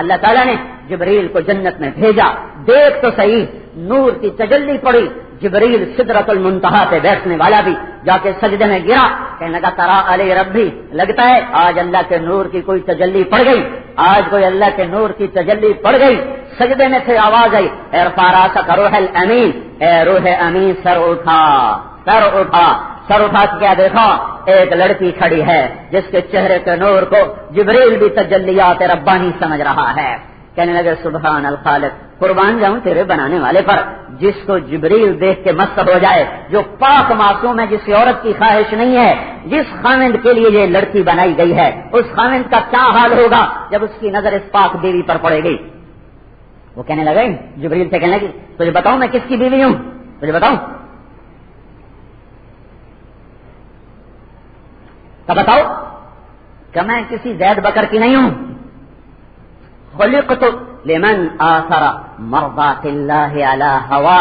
اللہ تعالیٰ نے جبریل کو جنت میں بھیجا، دیکھ تو صحیح، نور کی تجلی پڑی، جبریل سدرۃ المنتہا پہ بیٹھنے والا بھی جا کے سجدے میں گرا، کہنے لگا ترا علی ربی، لگتا ہے آج اللہ کے نور کی کوئی تجلی پڑ گئی، آج کوئی اللہ کے نور کی تجلی پڑ گئی۔ سجدے میں سے آواز آئی، ارفع راسک روح الامین، اے روح امین سر اٹھا، سر اٹھا، سر اٹھا کے کیا دیکھا؟ ایک لڑکی کھڑی ہے جس کے چہرے کے نور کو جبریل بھی تجلیات ربانی سمجھ رہا ہے۔ کہنے لگے سبحان الخالق، قربان جاؤں تیرے بنانے والے پر، جس کو جبریل دیکھ کے مست ہو جائے، جو پاک معصوم ہے، جس کی عورت کی خواہش نہیں ہے، جس خاوند کے لیے یہ لڑکی بنائی گئی ہے، اس خاوند کا کیا حال ہوگا جب اس کی نظر اس پاک بیوی پر پڑے گی؟ وہ کہنے لگے جبریل سے، کہنے لگی تجھے بتاؤں میں کس کی بیوی ہوں؟ تجھے بتاؤں؟ تو بتاؤ کہ میں کسی زید بکر کی نہیں ہوں، خلقت لمن آثر مرضات اللہ علی ہوا،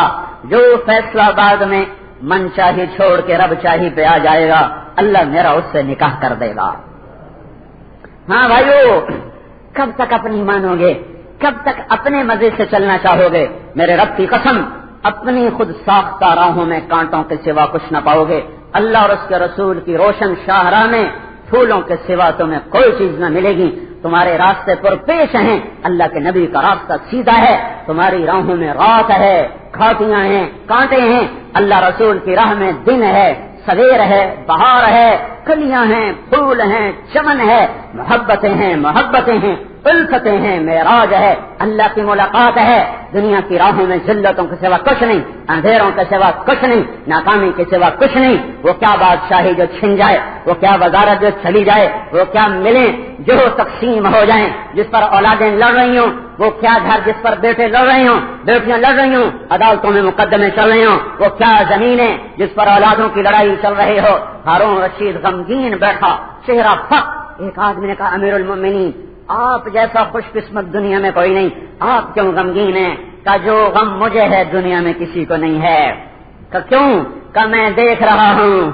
جو فیصلہ بعد میں من چاہی چھوڑ کے رب چاہی پہ آ جائے گا، اللہ میرا اس سے نکاح کر دے گا۔ ہاں بھائیو، کب تک اپنی مانو گے؟ کب تک اپنے مزے سے چلنا چاہو گے؟ میرے رب کی قسم، اپنی خود ساختہ راہوں میں کانٹوں کے سوا کچھ نہ پاؤ گے۔ اللہ اور اس کے رسول کی روشن شاہراہ میں پھولوں کے سوا تمہیں کوئی چیز نہ ملے گی۔ تمہارے راستے پر پیش ہیں، اللہ کے نبی کا راستہ سیدھا ہے، تمہاری راہوں میں رات ہے، کھاٹیاں ہیں، کانٹے ہیں، اللہ رسول کی راہ میں دن ہے، سویر ہے، بہار ہے، کلیاں ہیں، پھول ہیں، چمن ہے، محبتیں ہیں، الفتیں ہیں، معراج ہے، اللہ کی ملاقات ہے۔ دنیا کی راہوں میں ذلتوں کے سوا کچھ نہیں، اندھیروں کے سوا کچھ نہیں، ناکامی کے سوا کچھ نہیں۔ وہ کیا بادشاہی جو چھن جائے، وہ کیا وزارت جو چلی جائے، وہ کیا ملیں جو تقسیم ہو جائیں، جس پر اولادیں لڑ رہی ہوں، وہ کیا گھر جس پر بیٹے لڑ رہے ہوں، بیٹیاں لڑ رہی ہوں، عدالتوں میں مقدمے چل رہے ہوں، وہ کیا زمینیں جس پر اولادوں کی لڑائی چل رہی ہو۔ ہارون رشید غمگین بیٹھا، چہرہ فق۔ ایک آدمی نے کہا امیر المومنین، آپ جیسا خوش قسمت دنیا میں کوئی نہیں، آپ کیوں غمگین ہیں؟ کہ جو غم مجھے ہے دنیا میں کسی کو نہیں ہے۔ کہ کیوں؟ کہ میں دیکھ رہا ہوں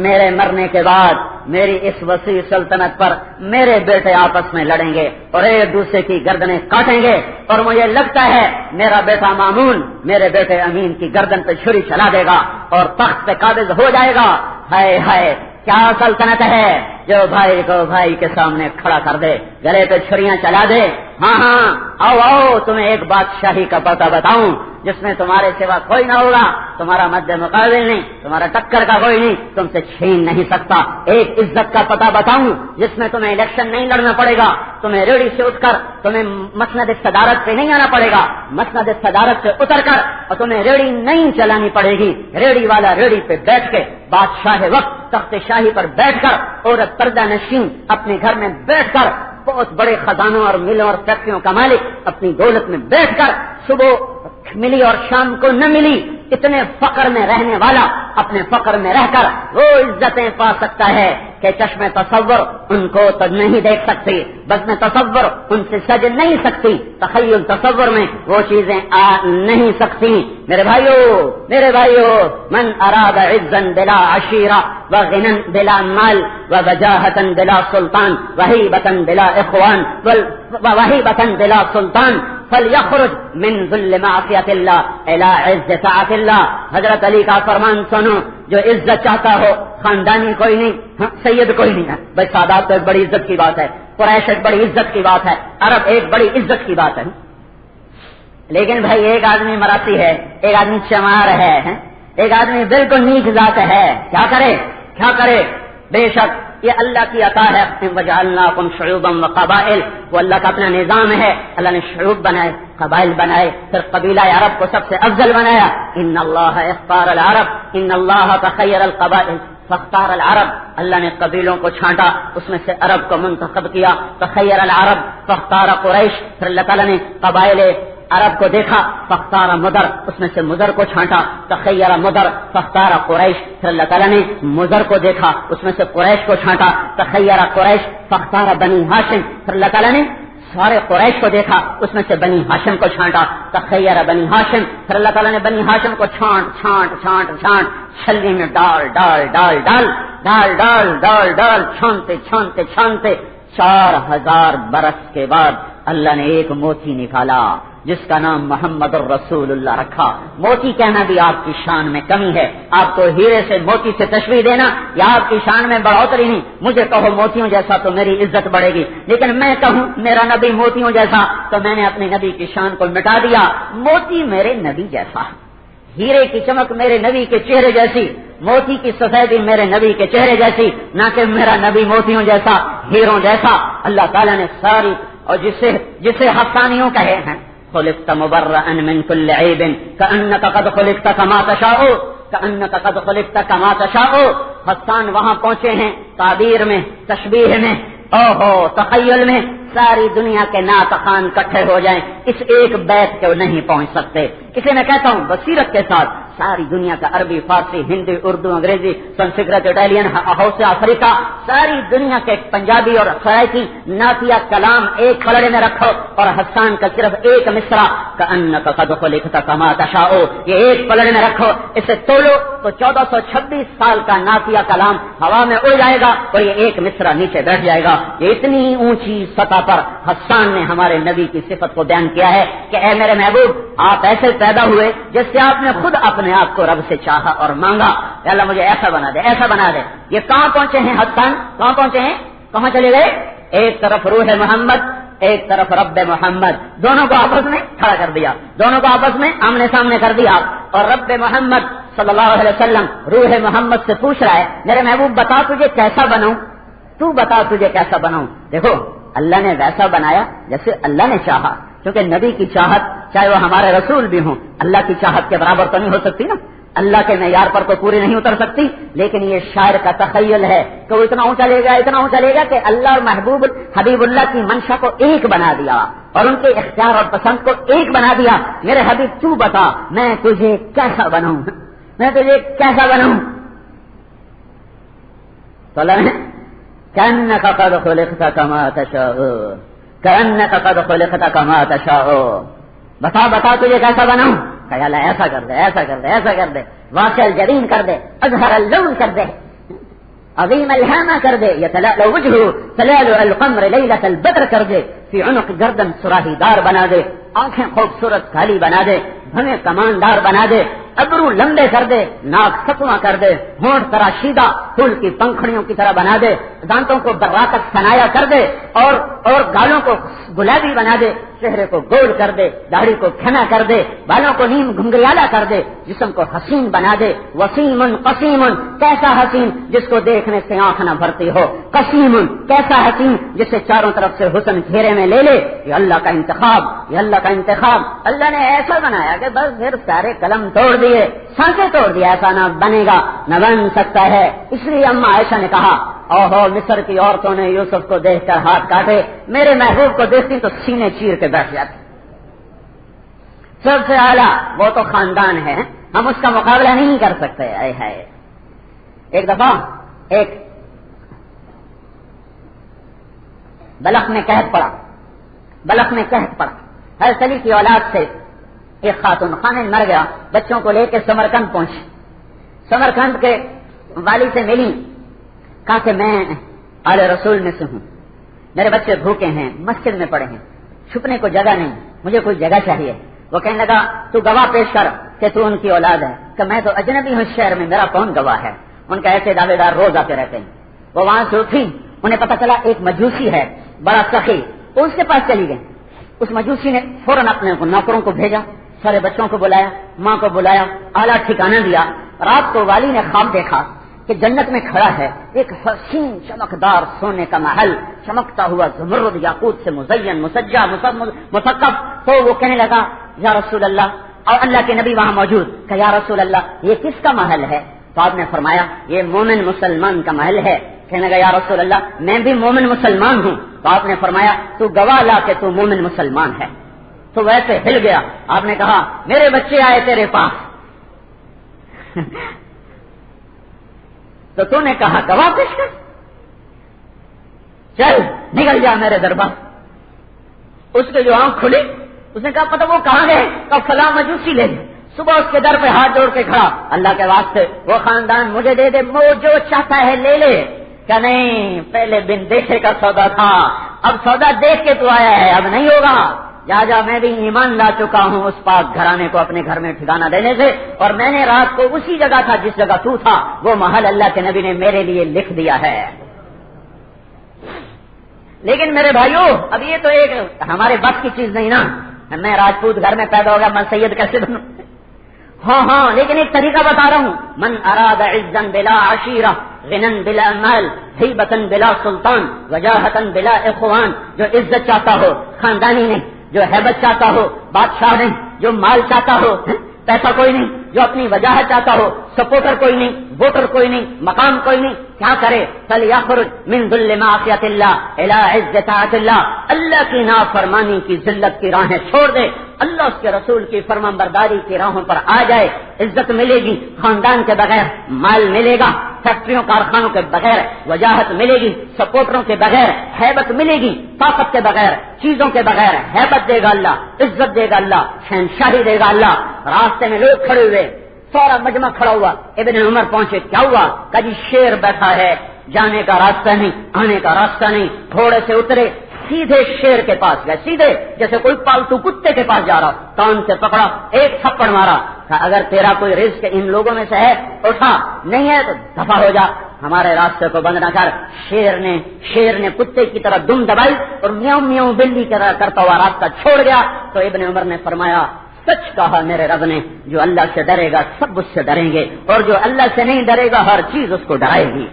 میرے مرنے کے بعد میری اس وسیع سلطنت پر میرے بیٹے آپس میں لڑیں گے اور ایک دوسرے کی گردنیں کاٹیں گے، اور مجھے لگتا ہے میرا بیٹا مامون میرے بیٹے امین کی گردن پہ چھری چلا دے گا اور تخت پہ قابض ہو جائے گا۔ ہائے ہائے، کیا سلطنت ہے جو بھائی کو بھائی کے سامنے کھڑا کر دے، گلے پہ چھریاں چلا دے۔ ہاں ہاں، آؤ تمہیں ایک بادشاہی کا پتہ بتاؤں جس میں تمہارے سوا کوئی نہ ہوگا، تمہارا مد مقابل نہیں، تمہارا ٹکر کا کوئی نہیں، تم سے چھین نہیں سکتا۔ ایک عزت کا پتہ بتاؤں جس میں تمہیں الیکشن نہیں لڑنا پڑے گا، تمہیں ریڑھی سے اٹھ کر تمہیں مسند صدارت پہ نہیں آنا پڑے گا، مسند صدارت سے اتر کر اور تمہیں ریڑھی نہیں چلانی پڑے گی، ریڑھی والا ریڑھی پہ بیٹھ کے بادشاہ وقت تخت شاہی پر بیٹھ کر، عورت پردہ نشین اپنے گھر میں بیٹھ کر، بہت بڑے خزانوں اور ملوں اور فیکٹریوں کا مالک اپنی دولت میں بیٹھ کر، صبح ملی اور شام کو نہ ملی، اتنے فقر میں رہنے والا اپنے فقر میں رہ کر وہ عزتیں پا سکتا ہے کہ چشم تصور ان کو تو نہیں دیکھ سکتی، بزم تصور ان سے سج نہیں سکتی، تخیل تصور میں وہ چیزیں آ نہیں سکتی۔ میرے بھائیو، من اراد عزا بلا عشیرہ وغنى بلا مال ووجاہة بلا سلطان وہیبة بلا اخوان وہیبة بلا سلطان فلیخرج من ذل معصیت اللہ الی عز طاعت اللہ۔ حضرت علی کا فرمان سنو، جو عزت چاہتا ہو، خاندانی کوئی نہیں، سید کوئی نہیں ہے، بھائی سادات تو ایک بڑی عزت کی بات ہے، قریش ایک بڑی عزت کی بات ہے، عرب ایک بڑی عزت کی بات ہے، لیکن بھائی ایک آدمی مراسی ہے، ایک آدمی چمار ہے، ایک آدمی بالکل نیچ ذات ہے، کیا کرے؟ بے شک یہ اللہ کی عطا ہے، وجعلناکم شعوبا وقبائل، وہ اللہ کا اپنا نظام ہے، اللہ نے شعوب بنائے، قبائل بنائے، پھر قبیلہ عرب کو سب سے افضل بنایا۔ ان اللہ اختار العرب، ان اللہ تخیر القبائل فاختار العرب، اللہ نے قبیلوں کو چھانٹا، اس میں سے عرب کو منتخب کیا، تخیر العرب فاختار قریش، پھر اللہ تعالیٰ نے قبائل عرب کو دیکھا، فاختار مدر، اس میں سے مدر کو چھانٹا، تخیر مدر فاختار قریش، پھر اللہ تعالیٰ نے مدر کو دیکھا، اس میں سے قریش کو چھانٹا، تخیر قریش فاختار بنی ہاشم، پھر اللہ تعالیٰ نے سارے قریش کو دیکھا، اس میں سے بنی ہاشم کو چھانٹا، تخیر بنی ہاشم، پھر اللہ تعالیٰ نے بنی ہاشم کو چھانٹ چھلنی میں ڈال چھانتے 4000 برس کے بعد اللہ نے ایک موتی نکالا جس کا نام محمد الرسول اللہ رکھا. موتی کہنا بھی آپ کی شان میں کمی ہے. آپ کو ہیرے سے موتی سے تشبیہ دینا یا آپ کی شان میں بڑھوتری نہیں. مجھے کہو موتیوں جیسا تو میری عزت بڑھے گی, لیکن میں کہوں میرا نبی موتیوں جیسا تو میں نے اپنے نبی کی شان کو مٹا دیا. موتی میرے نبی جیسا, ہیرے کی چمک میرے نبی کے چہرے جیسی, موتی کی سفیدی میرے نبی کے چہرے جیسی, نہ کہ میرا نبی موتیوں جیسا ہیروں جیسا. اللہ تعالیٰ نے ساری, اور جسے حسانیوں کہے ہیں, خلقت مبرئا من كل عیب کأنک قد خلقت کما تشاء, کأنک قد خلقت کما تشاء. حسان وہاں پہنچے ہیں تعبیر میں, تشبیہ میں, اوہو تخیل میں. ساری دنیا کے ناطقان اکٹھے ہو جائیں, اس ایک بیت کو نہیں پہنچ سکتے. اسے میں کہتا ہوں بصیرت کے ساتھ ساری دنیا کا عربی, فارسی, ہندی, اردو, انگریزی, سنسکرت, اٹالین, ہاؤس افریقہ, ساری دنیا کے پنجابی اور سرائکی نعتیہ کلام ایک پلڑے میں رکھو اور حسان کا صرف ایک مصرع کأنک قد خلقت کما تشاء یہ ایک پلڑے میں رکھو, اسے تولو تو 1426 سال کا نعتیہ کلام ہوا میں اڑ جائے گا اور یہ ایک مصرع نیچے بیٹھ جائے گا. یہ اتنی اونچی سطح پر حسان نے ہمارے نبی کی صفت کو بیان کیا ہے کہ اے میرے محبوب, آپ ایسے پیدا ہوئے جس سے آپ نے خود اپنے آپ کو رب سے چاہا اور مانگا کہ اللہ مجھے ایسا بنا دے, ایسا بنا دے. یہ کہاں پہنچے ہیں حسان, کہاں پہنچے ہیں, کہاں چلے گئے؟ ایک طرف روح محمد, ایک طرف رب محمد, دونوں کو آپس میں کھڑا کر دیا, دونوں کو آپس میں آمنے سامنے کر دیا. اور رب محمد صلی اللہ علیہ وسلم روح محمد سے پوچھ رہا ہے میرے محبوب بتا تجھے کیسا بناؤں, تو بتا تجھے کیسا بناؤں. دیکھو اللہ نے ویسا بنایا جیسے اللہ نے چاہا, کیونکہ نبی کی چاہت چاہے وہ ہمارے رسول بھی ہوں اللہ کی چاہت کے برابر تو نہیں ہو سکتی نا, اللہ کے معیار پر تو پوری نہیں اتر سکتی. لیکن یہ شاعر کا تخیل ہے کہ وہ اتنا اونچا لے گا, اتنا اونچا لے گا کہ اللہ اور محبوب حبیب اللہ کی منشا کو ایک بنا دیا اور ان کے اختیار اور پسند کو ایک بنا دیا. میرے حبیب تو بتا میں تجھے کیسا بناؤں, میں تجھے کیسا بناؤں. تو اللہ نے کأنک قد خلقت کما تشاء, کأنک قد خلقت کما تشاء, بتا بتا تجھے کیسا بناؤں. کہ اللہ ایسا کر دے, ایسا کر دے, ایسا کر دے, واقع الجبین کر دے, اظہر اللون کر دے, عظیم الہامہ کر دے, یتلألؤ وجہہ تلألؤ القمر لیلۃ البدر کر دے, فی عنق گردن سراہی دار بنا دے, آنکھیں خوبصورت کالی بنا دے, بھویں کماندار بنا دے, ابرو لمبے کر دے, ناک ستواں کر دے, ہونٹ تراشیدہ پھول کی پنکھڑیوں کی طرح بنا دے, دانتوں کو براکت سنایا کر دے, اور گالوں کو گلابی بنا دے, چہرے کو گول کر دے, داڑھی کو کھنا کر دے, بالوں کو نیم گھنگریالا کر دے, جسم کو حسین بنا دے. وسیم قسیم, کیسا حسین جس کو دیکھنے سے آنکھ نہ بھرتی ہو, قسیم کیسا حسین جسے چاروں طرف سے حسن گھیرے میں لے لے. یہ اللہ کا انتخاب, یہ اللہ کا انتخاب. اللہ نے ایسا بنایا کہ بس پھر سارے قلم توڑ دیے, سانسیں توڑ دیا, ایسا نہ بنے گا, نہ بن سکتا ہے. اس لیے اما عائشہ نے کہا اوہو مصر کی عورتوں نے یوسف کو دیکھ کر ہاتھ کاٹے, میرے محبوب کو دیکھتی تو سینے چیر کے بیٹھ جاتی. سب سے اعلیٰ وہ تو خاندان ہے, ہم اس کا مقابلہ نہیں کر سکتے. اے ہے ایک دفعہ ایک بلخ میں قحط پڑا, بلخ میں قحط پڑا. حضرت علی کی اولاد سے ایک خاتون خامن مر گیا, بچوں کو لے کے سمرقند پہنچی. سمرقند کے والی سے ملی, کہا کہ میں آل رسول میں سے ہوں, میرے بچے بھوکے ہیں, مسجد میں پڑے ہیں, چھپنے کو جگہ نہیں, مجھے کوئی جگہ چاہیے. وہ کہنے لگا تو گواہ پیش کر کہ تو ان کی اولاد ہے. کہ میں تو اجنبی ہوں شہر میں, میرا کون گواہ ہے. ان کا ایسے دعوے دار روز آتے رہتے ہیں. وہ وہاں سے اٹھی, انہیں پتا چلا ایک مجوسی ہے بڑا سخی, اس کے پاس چلی گئی. اس مجوسی نے فوراً اپنے نوکروں کو بھیجا, سارے بچوں کو بلایا, ماں کو بلایا, اعلیٰ ٹھکانہ دیا. رات کو والی نے خواب دیکھا کہ جنت میں کھڑا ہے ایک حسین چمکدار سونے کا محل, چمکتا ہوا زمرد یاقوت سے مزین مسجع مثقب. تو وہ کہنے لگا یا رسول اللہ, اور اللہ کے نبی وہاں موجود, کہ یا رسول اللہ یہ کس کا محل ہے. تو آپ نے فرمایا یہ مومن مسلمان کا محل ہے. کہنے لگا یا رسول اللہ میں بھی مومن مسلمان ہوں. تو آپ نے فرمایا تو گواہ لا کہ تو مومن مسلمان ہے. تو ویسے ہل گیا. آپ نے کہا میرے بچے آئے تیرے پاس, تو نے کہا گواہ پیش کر, چل نکل جا میرے دربار. اس کے جو آنکھ کھلی, اس نے کہا پتہ وہ کہاں گئے. کہا فلاں مجوسی لے گئے. صبح اس کے در پہ ہاتھ جوڑ کے کھڑا, اللہ کے واسطے وہ خاندان مجھے دے دے, وہ جو چاہتا ہے لے لے. کہ نہیں, پہلے بن دیکھے کا سودا تھا, اب سودا دیکھ کے تو آیا ہے، اب نہیں ہوگا، جا میں بھی ایمان لا چکا ہوں اس پاک گھرانے کو اپنے گھر میں ٹھکانہ دینے سے، اور میں نے رات کو اسی جگہ تھا جس جگہ تو تھا، وہ محل اللہ کے نبی نے میرے لیے لکھ دیا ہے۔ لیکن میرے بھائیوں، اب یہ تو ایک ہمارے بس کی چیز نہیں نا، میں راجپوت گھر میں پیدا ہو گیا، میں سید کیسے بنوں؟ ہاں لیکن ایک طریقہ بتا رہا ہوں، من اراد عزا بلا عشیرہ، غنن بلا مال، ہیبتن بلا سلطان، وجاہتن بلا اخوان، جو عزت چاہتا ہو خاندانی نہیں، جو ہیبت چاہتا ہو بادشاہ نہیں، جو مال چاہتا ہو پیسہ کوئی نہیں، جو اپنی وجاہت چاہتا ہو سپورٹر کوئی نہیں، ووٹر کوئی نہیں، مقام کوئی نہیں، کیا کرے؟ فلیخرج من ذل معصیت اللہ الی عز طاعت اللہ، اللہ کی نافرمانی کی ذلت کی راہیں چھوڑ دے، اللہ اس کے رسول کی فرمانبرداری کی راہوں پر آ جائے، عزت ملے گی، خاندان کے بغیر مال ملے گا، فیکٹریوں کارخانوں کے بغیر وجاہت ملے گی، سپورٹروں کے بغیر ہیبت ملے گی، طاقت کے بغیر چیزوں کے بغیر ہیبت دے گا اللہ، عزت دے گا اللہ، شہنشاہی دے گا اللہ۔ راستے میں لوگ کھڑے ہوئے، سارا مجمع کھڑا ہوا، ابن عمر پہنچے، کیا ہوا؟ کہ جی شیر بیٹھا ہے، جانے کا راستہ نہیں، آنے کا راستہ نہیں، گھوڑے سے اترے، سیدھے شیر کے پاس گئے، سیدھے جیسے کوئی پالتو کتے کے پاس جا رہا، کان سے پکڑا، ایک تھپڑ مارا، کہ اگر تیرا کوئی رزق ان لوگوں میں سے ہے اٹھا، نہیں ہے تو دفع ہو جا، ہمارے راستے کو بند نہ کر۔ شیر نے کتے کی طرح دم دبائی اور میاؤں میاؤں بلی کی طرح کرتا ہوا راستہ چھوڑ گیا۔ تو ابن عمر نے فرمایا، سچ کہا میرے رب نے، جو اللہ سے ڈرے گا سب اس سے ڈریں گے، اور جو اللہ سے نہیں ڈرے گا ہر چیز اس کو ڈرائے گی۔